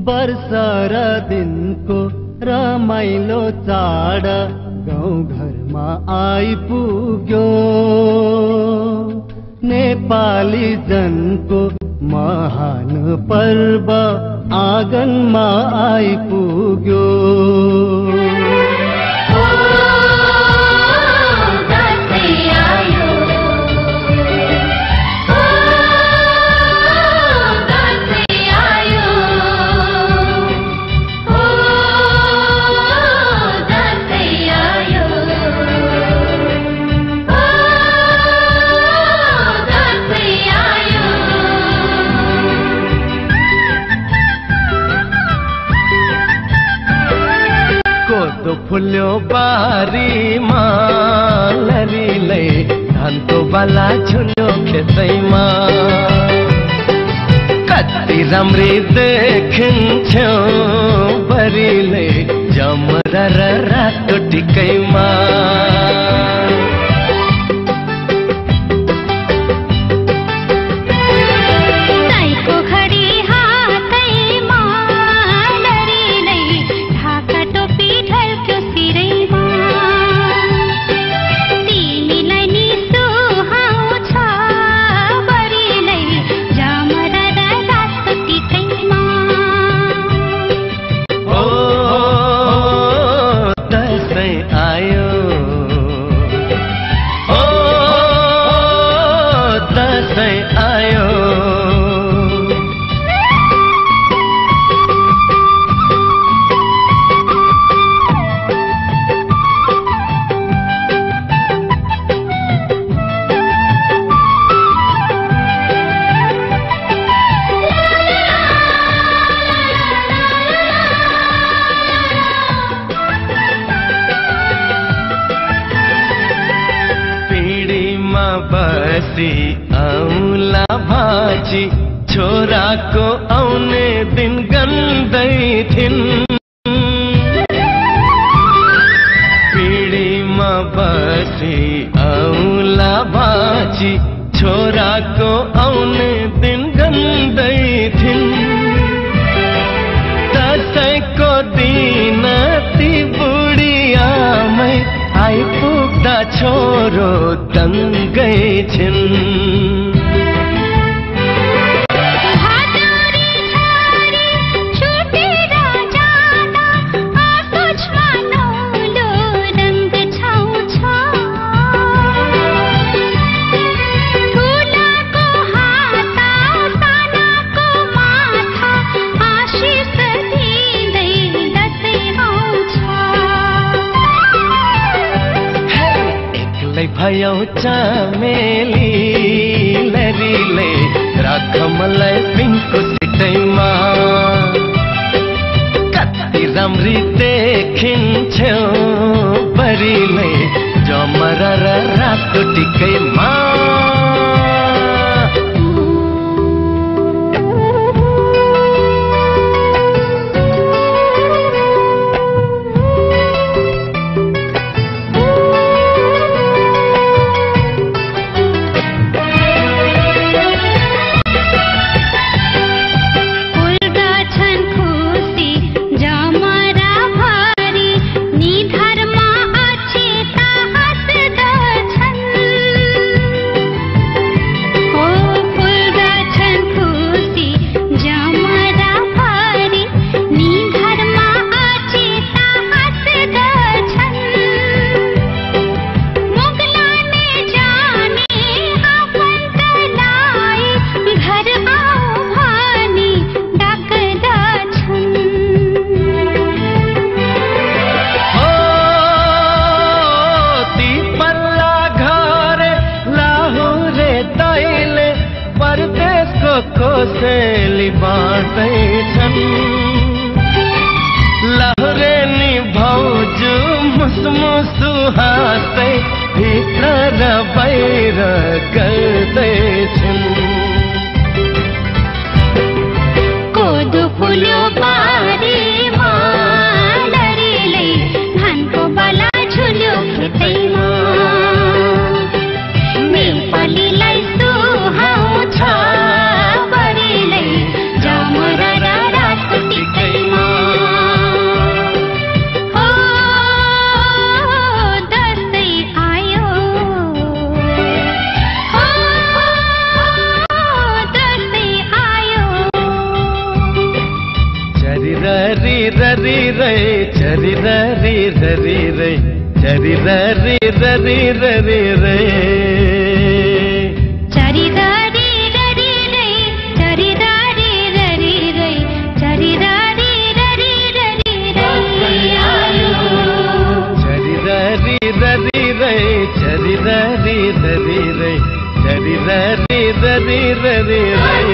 बर्सारा दिनको रमाइलो चाड गाउँ घरमा आइपुग्यो, नेपाली जनको महान पर्व आँगनमा आइपुग्यो। फुल्यो बारीमा लरीले धानको बाला झुल्यो खेतैमा, कति राम्री देखिन्थ्यो बरीले जमरा र रातो टिकैमा। औला भाजी छोराको आउने दिन गन्दै थिन्, पिँढीमा बसी औला भाजी छोराको आउने दिन गन्दै थिन्। दसैँको दिन ती बुढी आमै आइपुग्दा छोरो दङ्गै छिन्। भयो चमेली लरीले राख मलाई पिङको सिटैमा, कति राम्री देखिन्थ्यो बरीले जमरा र रातो टिकैमा। कोसेली बाँड्दैछन् लहरे नि भाउजू मुसमुसु हाँस्दै भित्र र बाहिर गर्दैछन्। झरी ररी ररी रे झरी ररी ररी ररी रे झरी ररी ररी रे झरी ररी ररी रे झरी ररी ररी ररी रे झरी ररी ररी रे झरी ररी ररी रे झरी ररी ररी ररी रे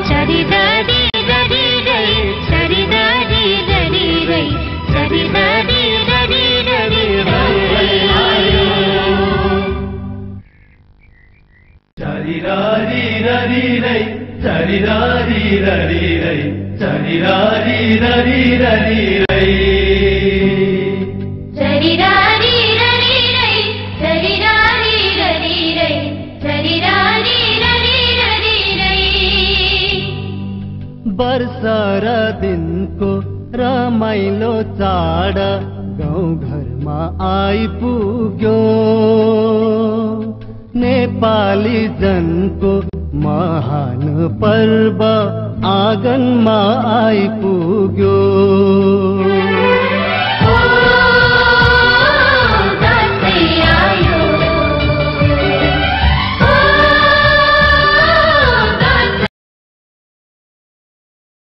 झरी ररी ररी रे झरी ररी ररी रे झरी ररी ररी ररी रे झरी ररी ररी रे झरी ररी ररी रे झरी ररी ररी ररी रे झरी ररी ररी रे झरी ररी ररी रे झरी ररी ररी ररी रे बरसारा दिनको रमाइलो चाड गाउँ घरमा आइपुग्यो नेपाली जनको महान पर्व आँगनमा आइपुग्यो